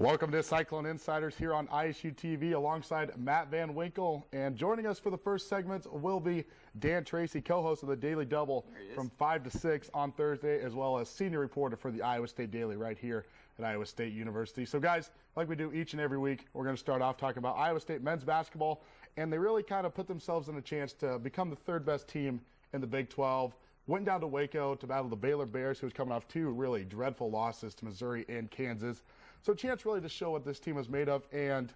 Welcome to Cyclone InCYders here on ISU TV alongside Matt Van Winkle. And joining us for the first segment will be Dan Tracy, co-host of the Daily Double from 5 to 6 on Thursday, as well as senior reporter for the Iowa State Daily right here at Iowa State University. So guys, like we do each and every week, we're going to start off talking about Iowa State men's basketball. And they really kind of put themselves in a chance to become the third best team in the Big 12. Went down to Waco to battle the Baylor Bears, who was coming off two really dreadful losses to Missouri and Kansas. So a chance really to show what this team is made of, and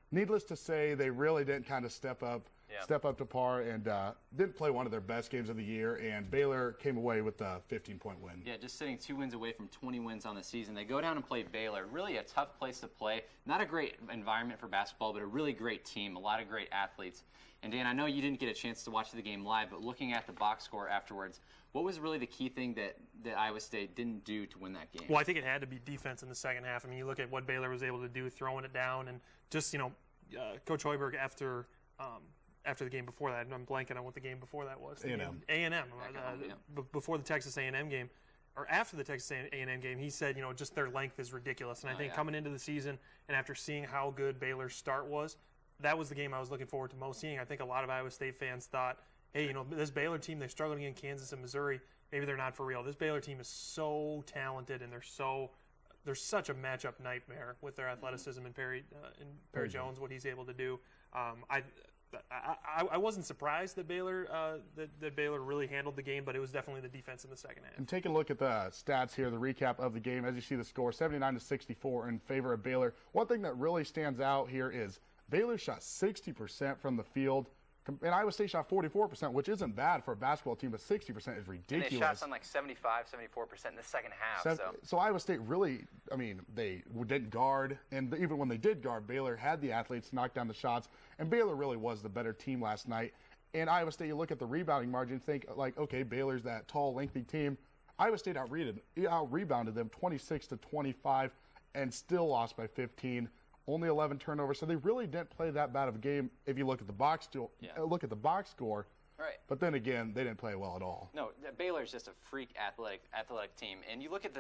needless to say, they really didn't kind of step up to par, and didn't play one of their best games of the year, and Baylor came away with a 15-point win. Yeah, just sitting 2 wins away from 20 wins on the season. They go down and play Baylor. Really a tough place to play. Not a great environment for basketball, but a really great team, a lot of great athletes. And Dan, I know you didn't get a chance to watch the game live, but looking at the box score afterwards, what was really the key thing that Iowa State didn't do to win that game? Well, I think it had to be defense in the second half. I mean, you look at what Baylor was able to do, throwing it down, and just, Coach Hoiberg after the game before that, and I'm blanking on what the game before that was. A&M. Before the Texas A&M game, or after the Texas A&M game, he said, just their length is ridiculous. And I think coming into the season and after seeing how good Baylor's start was, that was the game I was looking forward to most seeing. I think a lot of Iowa State fans thought, hey, this Baylor team, they're struggling in Kansas and Missouri. Maybe they're not for real. This Baylor team is so talented, and they're such a matchup nightmare with their athleticism and Perry Jones, what he's able to do. I wasn't surprised that Baylor really handled the game, but it was definitely the defense in the second half. And take a look at the stats here, the recap of the game. As you see the score, 79-64 in favor of Baylor. One thing that really stands out here is Baylor shot 60% from the field, and Iowa State shot 44%, which isn't bad for a basketball team, but 60% is ridiculous. And they shot something like 74% in the second half. So Iowa State really, they didn't guard, and even when they did guard, Baylor had the athletes knock down the shots, and Baylor really was the better team last night. And Iowa State, you look at the rebounding margin, think like, okay, Baylor's that tall, lengthy team. Iowa State out-rebounded them 26-25 and still lost by 15. Only 11 turnovers, so they really didn't play that bad of a game if you look at the box score. Right. But then again, they didn't play well at all. No, Baylor's just a freak athletic team. And you look at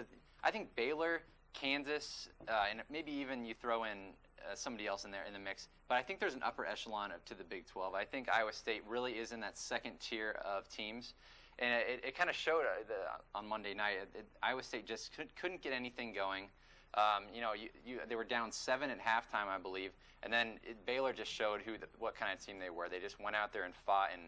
I think Baylor, Kansas, and maybe even you throw in somebody else in there in the mix. But I think there's an upper echelon to the Big 12. I think Iowa State really is in that second tier of teams. And it kind of showed on Monday night. Iowa State just couldn't get anything going. They were down 7 at halftime, I believe, and then Baylor just showed what kind of team they were. They just went out there and fought and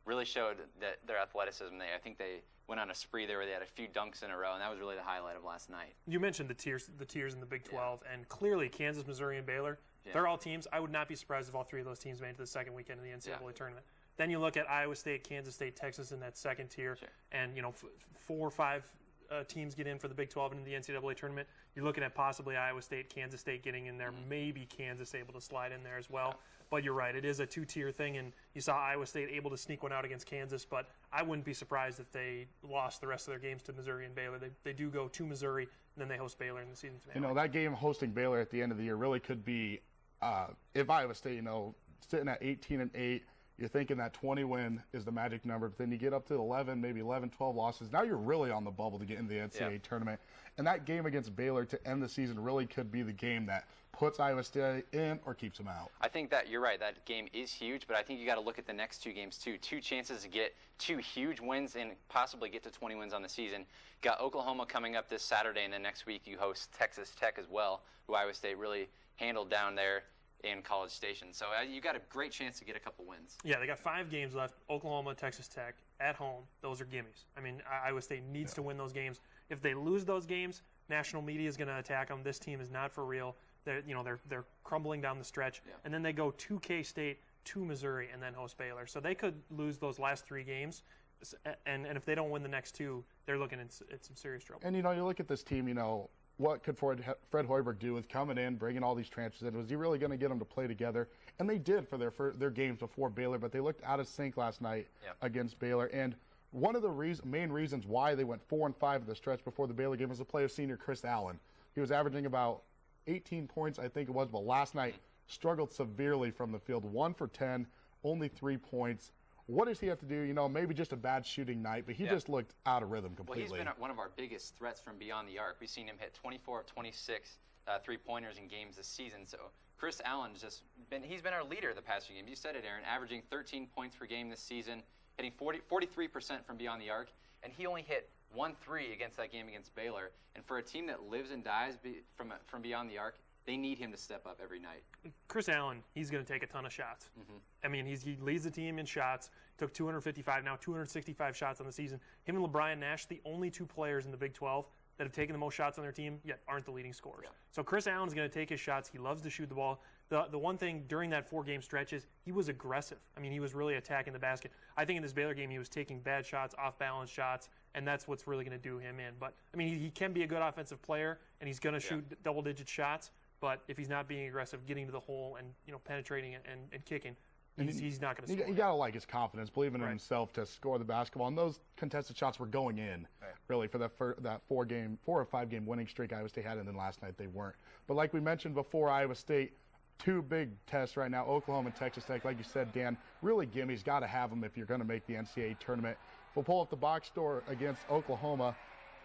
really showed their athleticism. I think they went on a spree there where they had a few dunks in a row, and that was really the highlight of last night. You mentioned the tiers in the Big 12, and clearly Kansas, Missouri, and Baylor, they're all teams. I would not be surprised if all three of those teams made it to the second weekend of the NCAA tournament. Then you look at Iowa State, Kansas State, Texas in that second tier, and 4 or 5 teams get in for the Big 12 and in the NCAA tournament. You're looking at possibly Iowa State, Kansas State getting in there, maybe Kansas able to slide in there as well. But you're right, it is a 2-tier thing, and you saw Iowa State able to sneak one out against Kansas, but I wouldn't be surprised if they lost the rest of their games to Missouri and Baylor. They do go to Missouri, and then they host Baylor in the season finale. That game hosting Baylor at the end of the year really could be, if Iowa State, sitting at 18-8, you're thinking that 20 win is the magic number, but then you get up to 11, maybe 11, 12 losses. Now you're really on the bubble to get into the NCAA tournament. And that game against Baylor to end the season really could be the game that puts Iowa State in or keeps them out. I think that you're right. That game is huge, but I think you got to look at the next 2 games too. 2 chances to get 2 huge wins and possibly get to 20 wins on the season. Got Oklahoma coming up this Saturday, and then next week you host Texas Tech as well, who Iowa State really handled down there in College Station. So you got a great chance to get a couple wins. Yeah, they got 5 games left. Oklahoma, Texas Tech, at home. Those are gimmies. Iowa State needs to win those games. If they lose those games, national media is going to attack them. This team is not for real. They're crumbling down the stretch. Yeah. And then they go to K-State, to Missouri, and then host Baylor. So they could lose those last 3 games. And if they don't win the next 2, they're looking at some serious trouble. And, you look at this team, what could Fred Hoiberg do with coming in, bringing all these transfers in? Was he really going to get them to play together? And they did for their games before Baylor, but they looked out of sync last night against Baylor. And one of the main reasons why they went 4-5 at the stretch before the Baylor game was the play of senior Chris Allen. He was averaging about 18 points, I think it was, but last night struggled severely from the field. 1 for 10, only 3 points. What does he have to do? Maybe just a bad shooting night, but he just looked out of rhythm completely. Well, he's been one of our biggest threats from beyond the arc. We've seen him hit 24 of 26 3-pointers in games this season. So Chris Allen's just he's been our leader the past few games. You said it, Aaron, averaging 13 points per game this season, hitting 43% from beyond the arc, and he only hit 1 3 against that game against Baylor. And for a team that lives and dies from beyond the arc, they need him to step up every night. Chris Allen, he's going to take a ton of shots. I mean, he leads the team in shots. Took 255, now 265 shots on the season. Him and LeBron Nash, the only 2 players in the Big 12 that have taken the most shots on their team, yet aren't the leading scorers. Yeah. So Chris Allen's going to take his shots. He loves to shoot the ball. The one thing during that 4-game stretch is he was aggressive. I mean, he was really attacking the basket. I think in this Baylor game he was taking bad shots, off-balance shots, and that's what's really going to do him in. But, I mean, he can be a good offensive player, and he's going to shoot double-digit shots. But if he's not being aggressive, getting to the hole and penetrating and kicking, he's not going to score. You got to like his confidence, believing in himself to score the basketball. And those contested shots were going in, really, for that 4 or 5 game winning streak Iowa State had, and then last night they weren't. But like we mentioned before, Iowa State, 2 big tests right now, Oklahoma and Texas Tech. Like you said, Dan, really gimmies. Got to have them if you're going to make the NCAA tournament. We'll pull up the box score against Oklahoma.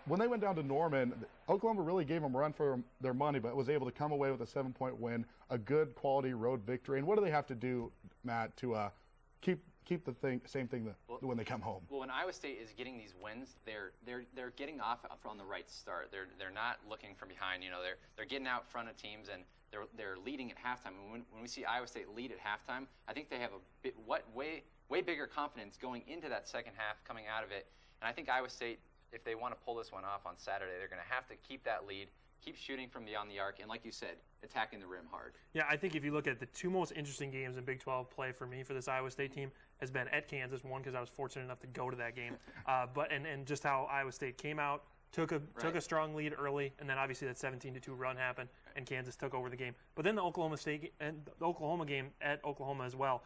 When they went down to Norman, Oklahoma really gave them a run for their money, but was able to come away with a 7-point win, a good quality road victory. And what do they have to do, Matt, to keep the same thing when they come home? Well, when Iowa State is getting these wins, they're getting off on the right start. They're not looking from behind. You know, they're getting out front of teams and they're leading at halftime. And when we see Iowa State lead at halftime, I think they have way bigger confidence going into that second half, coming out of it. And I think Iowa State, if they want to pull this one off on Saturday, they're going to have to keep that lead, keep shooting from beyond the arc, and like you said, attacking the rim hard. Yeah, I think if you look at the 2 most interesting games in Big 12 play for me for this Iowa State team has been at Kansas, one because I was fortunate enough to go to that game, but just how Iowa State came out, took a strong lead early, and then obviously that 17-2 run happened, and Kansas took over the game. But then the Oklahoma game at Oklahoma as well.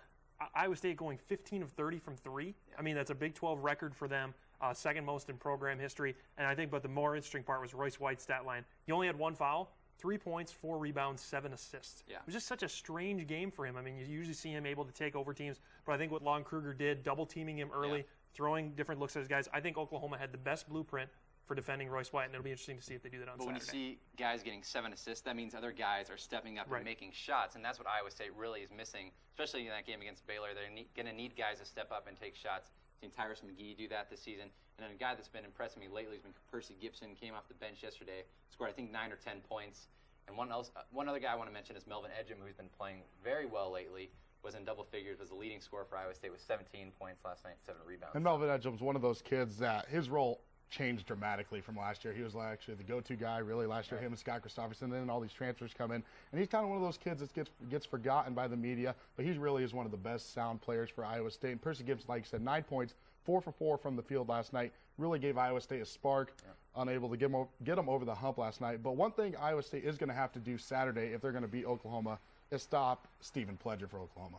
Iowa State going 15 of 30 from 3. Yeah. I mean, that's a Big 12 record for them. Second most in program history. And I think, but the more interesting part was Royce White's stat line. He only had 1 foul, 3 points, 4 rebounds, 7 assists. Yeah. It was just such a strange game for him. I mean, you usually see him able to take over teams, but I think what Lon Kruger did, double teaming him early, throwing different looks at his guys, I think Oklahoma had the best blueprint for defending Royce White, and it'll be interesting to see if they do that on Saturday. But when you see guys getting 7 assists, that means other guys are stepping up and making shots, and that's what Iowa State really is missing, especially in that game against Baylor. They're going to need guys to step up and take shots. Seen Tyrus McGee do that this season. And then a guy that's been impressing me lately has been Percy Gibson. Came off the bench yesterday, scored I think 9 or 10 points. And one other guy I want to mention is Melvin Ejim, who's been playing very well lately. Was in double figures, was the leading scorer for Iowa State with 17 points last night, 7 rebounds. And Melvin Ejim's one of those kids that his role changed dramatically from last year. He was actually the go-to guy really last year, him and Scott Christopherson, and then all these transfers come in. And he's kind of one of those kids that gets forgotten by the media, but he really is one of the best sound players for Iowa State. And Percy Gibson, like I said, 9 points, 4 for 4 from the field last night, really gave Iowa State a spark, unable to get them over the hump last night. But one thing Iowa State is going to have to do Saturday if they're going to beat Oklahoma is stop Stephen Pledger for Oklahoma.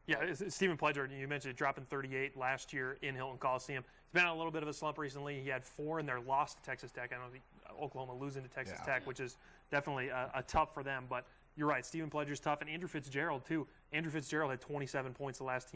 Yeah, Stephen Pledger, you mentioned dropping 38 last year in Hilton Coliseum. He's been on a little bit of a slump recently. He had 4 in their loss to Texas Tech. I don't know, Oklahoma losing to Texas Tech, which is definitely a tough for them. But you're right, Stephen Pledger's tough, and Andrew Fitzgerald too. Andrew Fitzgerald had 27 points the last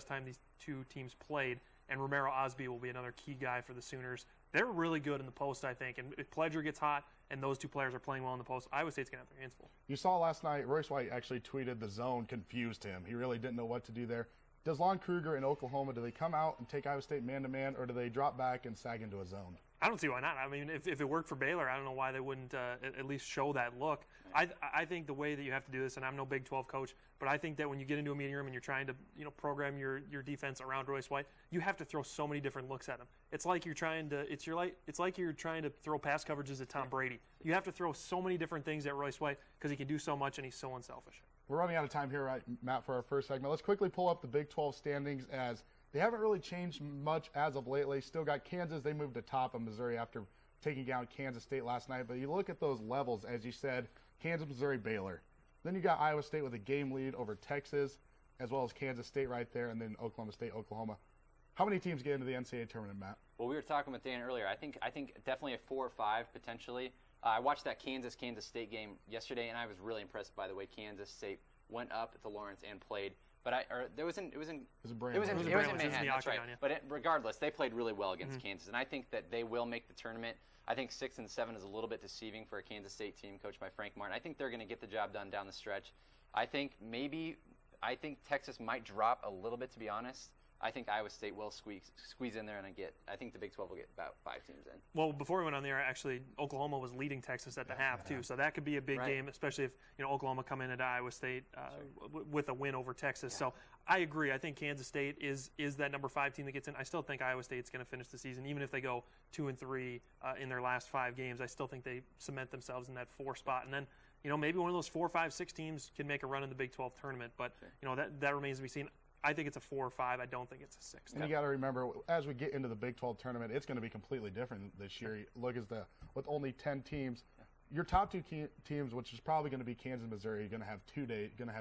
time these 2 teams played, and Romero Osby will be another key guy for the Sooners. They're really good in the post, I think, and if Pledger gets hot and those 2 players are playing well in the post, Iowa State's going to have their hands full. You saw last night, Royce White actually tweeted the zone confused him. He really didn't know what to do there. Does Lon Kruger in Oklahoma, do they come out and take Iowa State man-to-man, or do they drop back and sag into a zone? I don't see why not. I mean, if it worked for Baylor, I don't know why they wouldn't at least show that look. I think the way that you have to do this, and I'm no Big 12 coach, but I think that when you get into a meeting room and you're trying to program your defense around Royce White, you have to throw so many different looks at him. It's like you're trying to throw pass coverages at Tom Brady. You have to throw so many different things at Royce White because he can do so much and he's so unselfish. We're running out of time here, Matt, for our first segment. Let's quickly pull up the Big 12 standings as they haven't really changed much as of lately. Still got Kansas. They moved to top of Missouri after taking down Kansas State last night. But you look at those levels, as you said, Kansas, Missouri, Baylor. Then you got Iowa State with a game lead over Texas, as well as Kansas State right there, and then Oklahoma State, Oklahoma. How many teams get into the NCAA tournament, Matt? Well, we were talking with Dan earlier. I think definitely a 4 or 5 potentially. I watched that Kansas State game yesterday, and I was really impressed by the way Kansas State went up to Lawrence and played. But it was in Manhattan. That's right. Yeah. But regardless, they played really well against Kansas, and I think that they will make the tournament. I think 6 and 7 is a little bit deceiving for a Kansas State team coached by Frank Martin. I think they're going to get the job done down the stretch. I think Texas might drop a little bit, to be honest. I think Iowa State will squeeze in there, and I think the Big 12 will get about 5 teams in. Well, before we went on there, actually, Oklahoma was leading Texas at the half too, so that could be a big game, especially if Oklahoma come in at Iowa State with a win over Texas. So I agree. I think Kansas State is that number 5 team that gets in. I still think Iowa State's going to finish the season, even if they go 2-3 in their last 5 games. I still think they cement themselves in that 4 spot, and then maybe one of those 4, 5, 6 teams can make a run in the Big 12 tournament. But that remains to be seen. I think it's a 4 or 5. I don't think it's a 6. And you got to remember, as we get into the Big 12 tournament, it's going to be completely different this year. Look, with only 10 teams, your top 2 teams, which is probably going to be Kansas, Missouri, going to have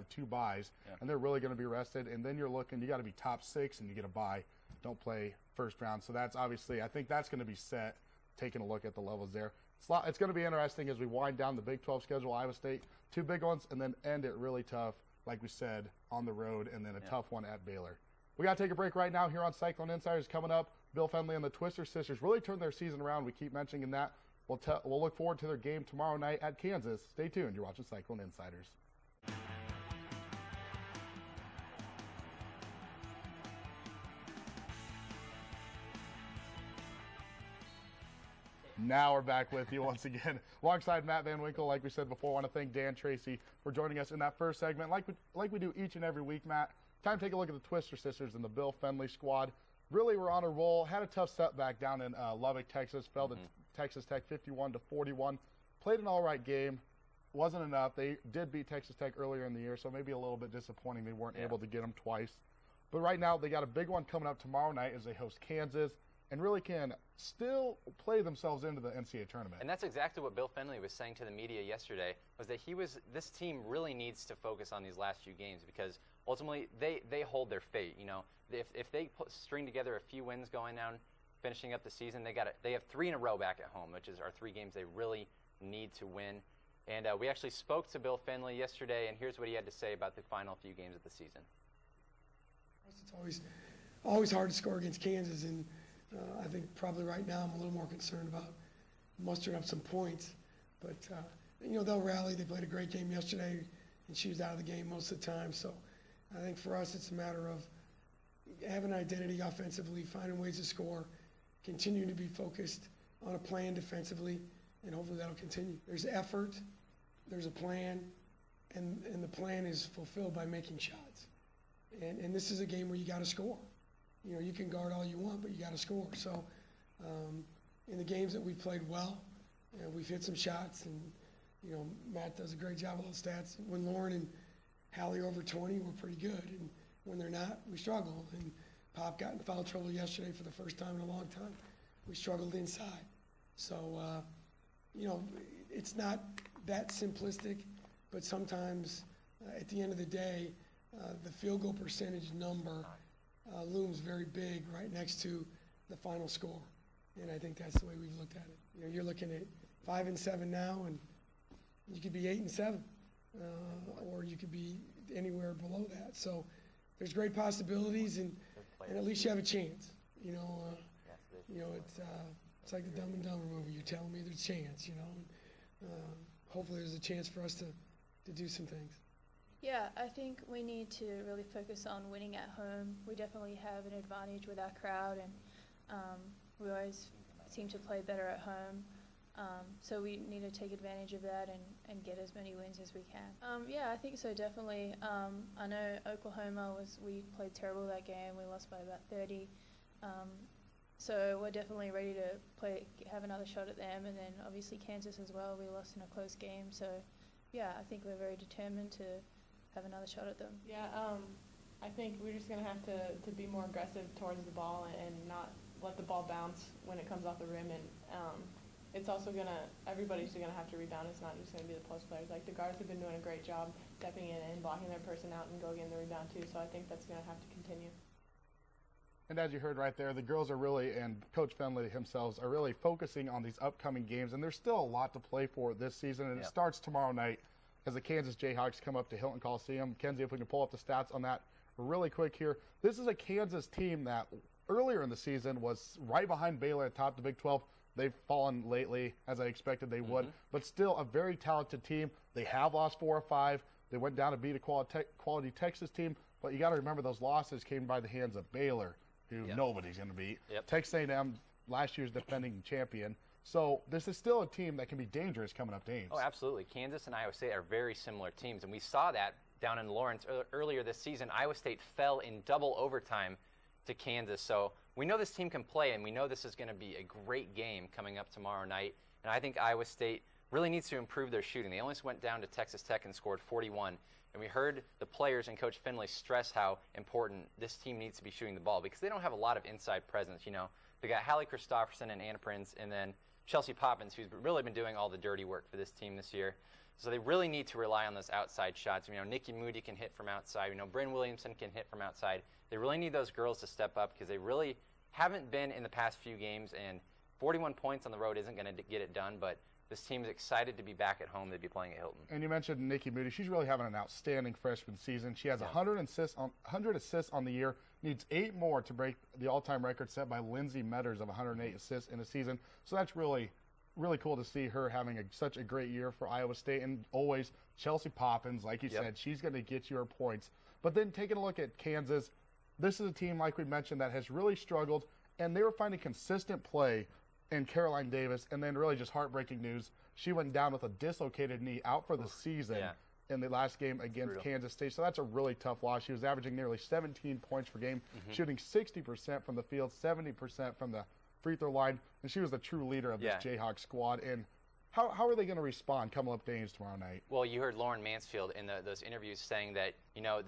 2 byes, and they're really going to be rested. And then you got to be top 6, and you get a bye. Don't play first round. So that's obviously, I think that's going to be set. Taking a look at the levels there, it's going to be interesting as we wind down the Big 12 schedule. Iowa State, 2 big ones, and then end it really tough, like we said, on the road, and then a tough one at Baylor. We got to take a break right now here on Cyclone InCYders. Coming up, Bill Fennelly and the Twister Sisters really turned their season around. We keep mentioning that. We'll look forward to their game tomorrow night at Kansas. Stay tuned. You're watching Cyclone InCYders. Now we're back with you once again, alongside Matt Van Winkle. Like we said before, I want to thank Dan Tracy for joining us in that first segment. Like we do each and every week, Matt, time to take a look at the Twister Sisters and the Bill Fennelly squad. Really, we're on a roll. Had a tough setback down in Lubbock, Texas. Fell to Texas Tech 51-41. Played an all-right game. Wasn't enough. They did beat Texas Tech earlier in the year, so maybe a little bit disappointing they weren't able to get them twice. But right now, they got a big one coming up tomorrow night as they host Kansas, and really can still play themselves into the NCAA tournament. And that's exactly what Bill Fennelly was saying to the media yesterday, was that this team really needs to focus on these last few games, because ultimately they hold their fate. If they string together a few wins going down, finishing up the season, they have 3 in a row back at home, which is our 3 games they really need to win. And we actually spoke to Bill Fennelly yesterday, and here's what he had to say about the final few games of the season. It's always hard to score against Kansas, and I think probably right now I'm a little more concerned about mustering up some points. But, they'll rally. They played a great game yesterday, and she was out of the game most of the time. So I think for us it's a matter of having identity offensively, finding ways to score, continuing to be focused on a plan defensively, and hopefully that'll continue. There's effort, there's a plan, and the plan is fulfilled by making shots. And this is a game where you got to score. You can guard all you want, but you got to score. So in the games that we've played well, we've hit some shots, and Matt does a great job with those stats. When Lauren and Hallie are over 20, we're pretty good, and when they're not, we struggle. And Pop got in foul trouble yesterday for the first time in a long time. We struggled inside. So it's not that simplistic, but sometimes at the end of the day, the field goal percentage number looms very big right next to the final score, and I think that's the way we've looked at it. You're looking at 5 and 7 now, and you could be 8 and 7, or you could be anywhere below that. So there's great possibilities, and at least you have a chance. It's like the Dumb and Dumber movie. You're telling me there's a chance, hopefully there's a chance for us to do some things. Yeah, I think we need to really focus on winning at home. We definitely have an advantage with our crowd, and we always seem to play better at home. So we need to take advantage of that and get as many wins as we can. Yeah, I think so, definitely. I know Oklahoma we played terrible that game. We lost by about 30. So we're definitely ready to have another shot at them, and then obviously Kansas as well. We lost in a close game. So yeah, I think we're very determined to have another shot at them. Yeah, I think we're just going to have to be more aggressive towards the ball and not let the ball bounce when it comes off the rim. And it's also everybody's going to have to rebound. It's not just going to be the post players. Like, the guards have been doing a great job stepping in and blocking their person out and go getting the rebound too. So I think that's going to have to continue. And as you heard right there, the girls are really, and Coach Fennelly himself, are really focusing on these upcoming games. And there's still a lot to play for this season, and it starts tomorrow night as the Kansas Jayhawks come up to Hilton Coliseum. Kenzie, if we can pull up the stats on that really quick here. This is a Kansas team that earlier in the season was right behind Baylor atop the Big 12. They've fallen lately, as I expected they would, but still a very talented team. They have lost 4 or 5. They went down to beat a quality Texas team, but you got to remember those losses came by the hands of Baylor, who nobody's going to beat. Texas A&M, last year's defending champion. So this is still a team that can be dangerous coming up to Ames. Oh, absolutely. Kansas and Iowa State are very similar teams, and we saw that down in Lawrence earlier this season. Iowa State fell in double overtime to Kansas. So we know this team can play, and we know this is going to be a great game coming up tomorrow night. And I think Iowa State really needs to improve their shooting. They only went down to Texas Tech and scored 41. And we heard the players and Coach Finley stress how important this team needs to be shooting the ball because they don't have a lot of inside presence. You know, they got Hallie Christopherson and Anna Prince, and then Chelsea Poppins, who's really been doing all the dirty work for this team this year. So they really need to rely on those outside shots. You know, Nikki Moody can hit from outside. You know, Bryn Williamson can hit from outside. They really need those girls to step up because they really haven't been in the past few games, and 41 points on the road isn't going to get it done, but this team is excited to be back at home. They'd be playing at Hilton. And you mentioned Nikki Moody. She's really having an outstanding freshman season. She has 100 assists on the year, needs 8 more to break the all-time record set by Lindsay Metters of 108 assists in a season. So that's really cool to see her having such a great year for Iowa State. And always Chelsea Poppins, like you said, she's going to get you her points. But then taking a look at Kansas, this is a team, like we mentioned, that has really struggled, and they were finding consistent play in Caroline Davis, and then really just heartbreaking news. She went down with a dislocated knee out for the season in the last game against Kansas State. So that's a really tough loss. She was averaging nearly 17 points per game, shooting 60% from the field, 70% from the free throw line, and she was the true leader of this Jayhawk squad. And how are they going to respond coming up to Ames tomorrow night? Well, you heard Lauren Mansfield in those interviews saying that, you know,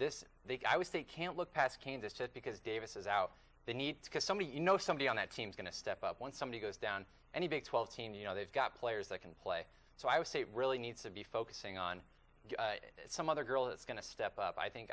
Iowa State can't look past Kansas just because Davis is out. They need, because somebody on that team is going to step up. Once somebody goes down, any Big 12 team, you know, they've got players that can play. So Iowa State really needs to be focusing on some other girl that's going to step up. I think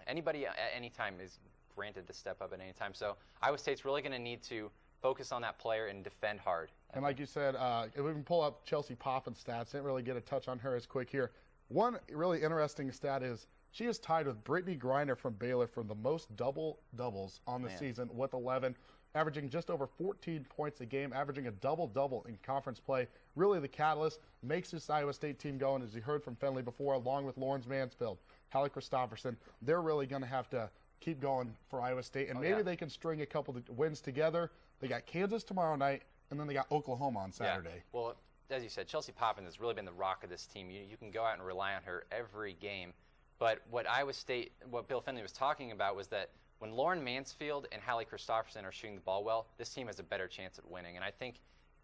anybody at any time is granted to step up at any time. So Iowa State's really going to need to focus on that player and defend hard. And like you said, if we can pull up Chelsea Poppins' stats, didn't really get a touch on her as quick here. One really interesting stat is she is tied with Brittany Griner from Baylor for the most doubles on the season with 11, averaging just over 14 points a game, averaging a double-double in conference play. Really the catalyst, makes this Iowa State team going, as you heard from Finley before, along with Lawrence Mansfield, Hallie Christopherson. They're really going to have to keep going for Iowa State, and maybe they can string a couple of wins together. They got Kansas tomorrow night, and then they got Oklahoma on Saturday. Yeah. Well, as you said, Chelsea Poppins has really been the rock of this team. You can go out and rely on her every game. But what Bill Finley was talking about was that when Lauren Mansfield and Hallie Christopherson are shooting the ball well, this team has a better chance at winning. And I think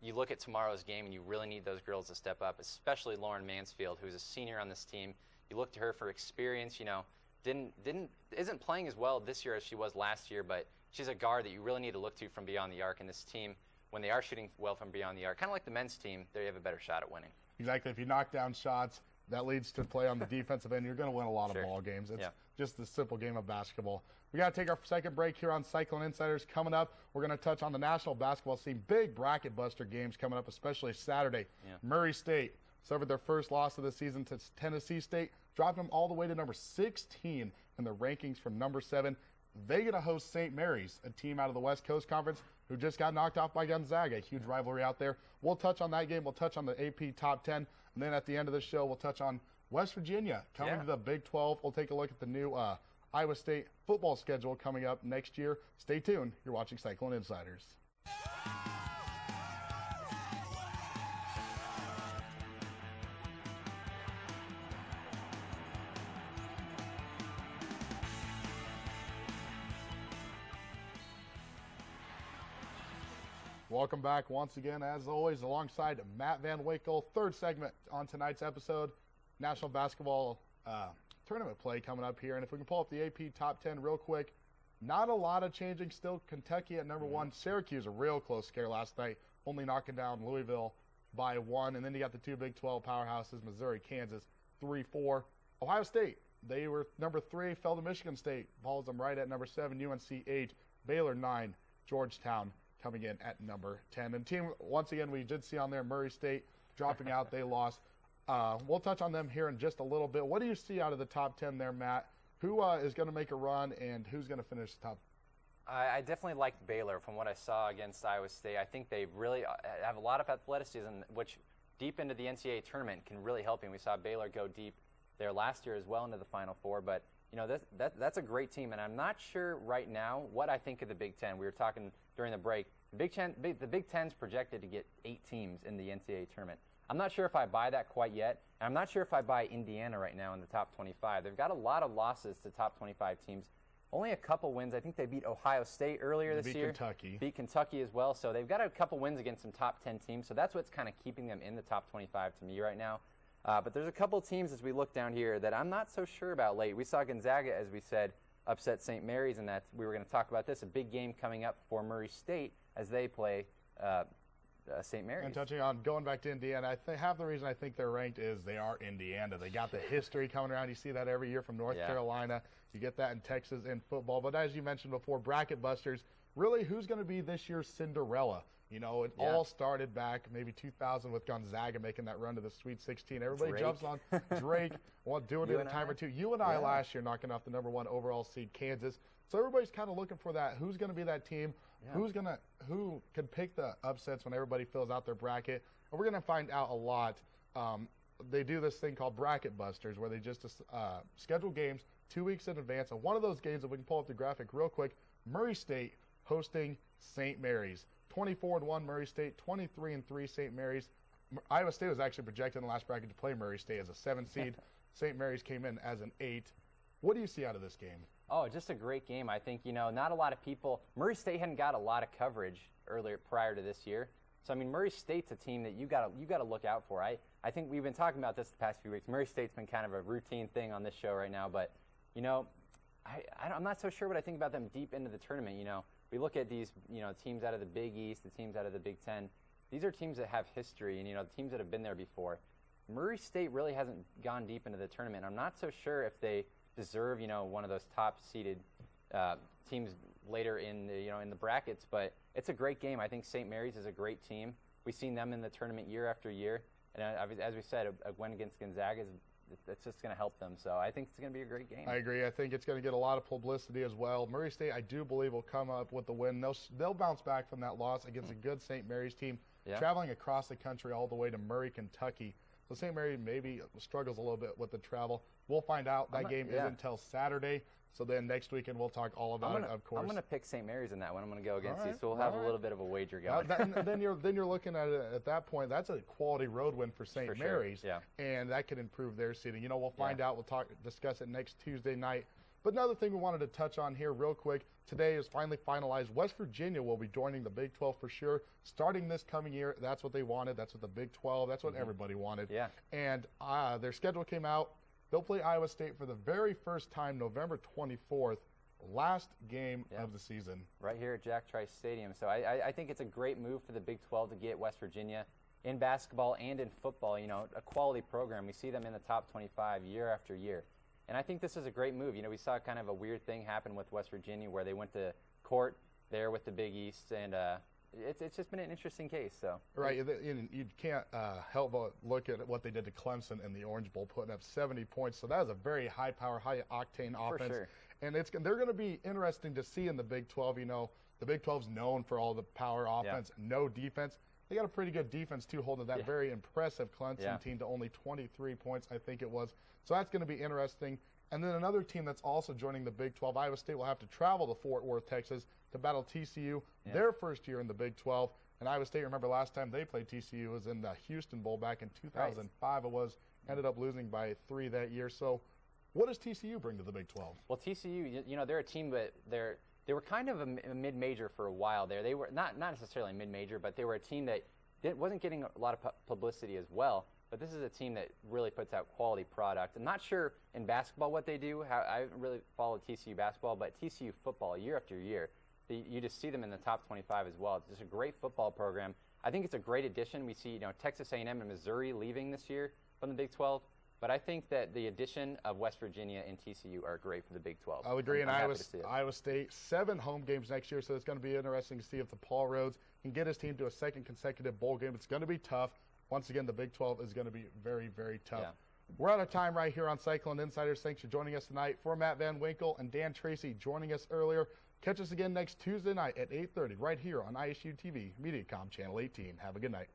you look at tomorrow's game and you really need those girls to step up, especially Lauren Mansfield, who's a senior on this team. You look to her for experience, you know, isn't playing as well this year as she was last year, but she's a guard that you really need to look to from beyond the arc. And this team, when they are shooting well from beyond the arc, kind of like the men's team, they have a better shot at winning. Exactly. If you knock down shots, that leads to play on the defensive end. You're going to win a lot of ball games. It's just the simple game of basketball. We got to take our second break here on Cyclone InCYders. Coming up, we're going to touch on the national basketball scene. Big bracket buster games coming up, especially Saturday. Murray State suffered their first loss of the season to Tennessee State, dropped them all the way to number 16 in the rankings from number 7. They're going to host St. Mary's, a team out of the West Coast Conference who just got knocked off by Gonzaga. Huge rivalry out there. We'll touch on that game. We'll touch on the AP Top 10. And then at the end of the show, we'll touch on West Virginia coming to the Big 12. We'll take a look at the new Iowa State football schedule coming up next year. Stay tuned. You're watching Cyclone InCYders. Welcome back once again, as always, alongside Matt Van Winkle. Third segment on tonight's episode, National Basketball Tournament play coming up here. And if we can pull up the AP Top 10 real quick, not a lot of changing still. Kentucky at number 1. Syracuse, a real close scare last night, only knocking down Louisville by 1. And then you got the 2 Big 12 powerhouses, Missouri, Kansas, 3-4. Ohio State, they were number 3, fell to Michigan State, follows them right at number 7, UNC 8, Baylor 9, Georgetown coming in at number 10. And team, once again, we did see on there, Murray State dropping out. They lost. We'll touch on them here in just a little bit. What do you see out of the top 10 there, Matt? Who is going to make a run, and who's going to finish top? I definitely liked Baylor from what I saw against Iowa State. I think they really have a lot of athleticism, which deep into the NCAA tournament can really help you. We saw Baylor go deep there last year as well into the Final Four. But, you know, that's a great team, and I'm not sure right now what I think of the Big Ten. We were talking during the break. The Big Ten's projected to get 8 teams in the NCAA tournament. I'm not sure if I buy that quite yet, and I'm not sure if I buy Indiana right now in the top 25. They've got a lot of losses to top 25 teams. Only a couple wins. I think they beat Ohio State earlier this year. Beat Kentucky as well. So they've got a couple wins against some top 10 teams. So that's what's kind of keeping them in the top 25 to me right now. But there's a couple teams as we look down here that I'm not so sure about late. We saw Gonzaga, as we said, upset St. Mary's, and that we were going to talk about this. A big game coming up for Murray State as they play St. Mary's. And touching on going back to Indiana, half the reason I think they're ranked is they are Indiana. They got the history coming around. You see that every year from North Carolina. You get that in Texas in football. But as you mentioned before, bracket busters, really who's going to be this year's Cinderella? You know, it all started back maybe 2000 with Gonzaga making that run to the Sweet 16. Everybody jumps on Drake, doing it in a time or two. You and I last year knocking off the #1 overall seed Kansas. So everybody's kind of looking for that. Who's going to be that team? Who can pick the upsets when everybody fills out their bracket? And we're going to find out a lot. They do this thing called bracket busters where they just schedule games 2 weeks in advance. And one of those games, if we can pull up the graphic real quick, Murray State hosting St. Mary's. 24-1 Murray State, 23-3 St. Mary's. Iowa State was actually projected in the last bracket to play Murray State as a 7 seed. St. Mary's came in as an 8. What do you see out of this game? Oh, just a great game. I think, you know, not a lot of people. Murray State hadn't got a lot of coverage prior to this year. So I mean, Murray State's a team that you got to look out for. I think we've been talking about this the past few weeks. Murray State's been kind of a routine thing on this show right now, but you know, I'm not so sure what I think about them deep into the tournament. You know, we look at these, you know, teams out of the Big East, the teams out of the Big Ten. These are teams that have history, and you know, teams that have been there before. Murray State really hasn't gone deep into the tournament. I'm not so sure if they deserve, you know, one of those top-seeded teams later in the brackets, but it's a great game. I think St. Mary's is a great team. We've seen them in the tournament year after year, and as we said, a win against Gonzaga it's just going to help them. So I think it's going to be a great game. I agree. I think it's going to get a lot of publicity as well. Murray State, I do believe, will come up with the win. They'll bounce back from that loss against a good St. Mary's team, traveling across the country all the way to Murray, Kentucky. So St. Mary maybe struggles a little bit with the travel. We'll find out. That game isn't until Saturday. So then next weekend we'll talk all about it, of course. I'm going to pick St. Mary's in that one. I'm going to go against you. So we'll have a little bit of a wager going. Then you're looking at it at that point. That's a quality road win for St. Mary's, and that could improve their seeding. You know, we'll find out. We'll discuss it next Tuesday night. But another thing we wanted to touch on here real quick, today is finally finalized. West Virginia will be joining the Big 12 for sure. Starting this coming year, that's what they wanted. That's what the Big 12, that's what everybody wanted. Yeah. And their schedule came out. They'll play Iowa State for the very first time November 24th, last game of the season. Right here at Jack Trice Stadium. So I think it's a great move for the Big 12 to get West Virginia in basketball and in football, you know, a quality program. We see them in the top 25 year after year. And I think this is a great move. You know, we saw kind of a weird thing happen with West Virginia where they went to court there with the Big East, and it's just been an interesting case. So right, you can't help but look at what they did to Clemson in the Orange Bowl, putting up 70 points. So that is a very high-power, high-octane offense. For sure. And they're going to be interesting to see in the Big 12. You know, the Big 12's known for all the power offense, no defense. They got a pretty good defense, too, holding that very impressive Clemson team to only 23 points, I think it was. So that's going to be interesting. And then another team that's also joining the Big 12, Iowa State, will have to travel to Fort Worth, Texas, to battle TCU, their first year in the Big 12. And Iowa State, remember last time they played TCU was in the Houston Bowl back in 2005 it was. Ended up losing by 3 that year. So what does TCU bring to the Big 12? Well, TCU, you know, they're a team that they were kind of a mid-major for a while there. They were not necessarily mid-major, but they were a team that wasn't getting a lot of publicity as well. But this is a team that really puts out quality product. I'm not sure in basketball what they do. I haven't really followed TCU basketball, but TCU football year after year, you just see them in the top 25 as well. It's just a great football program. I think it's a great addition. We see, you know, Texas A&M and Missouri leaving this year from the Big 12. But I think that the addition of West Virginia and TCU are great for the Big 12. I'll agree. And Iowa State, 7 home games next year, so it's going to be interesting to see if the Paul Rhodes can get his team to a second consecutive bowl game. It's going to be tough. Once again, the Big 12 is going to be very, very tough. We're out of time right here on Cyclone InCYders. Thanks for joining us tonight. For Matt Van Winkle and Dan Tracy joining us earlier. Catch us again next Tuesday night at 8:30 right here on ISU TV, Mediacom Channel 18. Have a good night.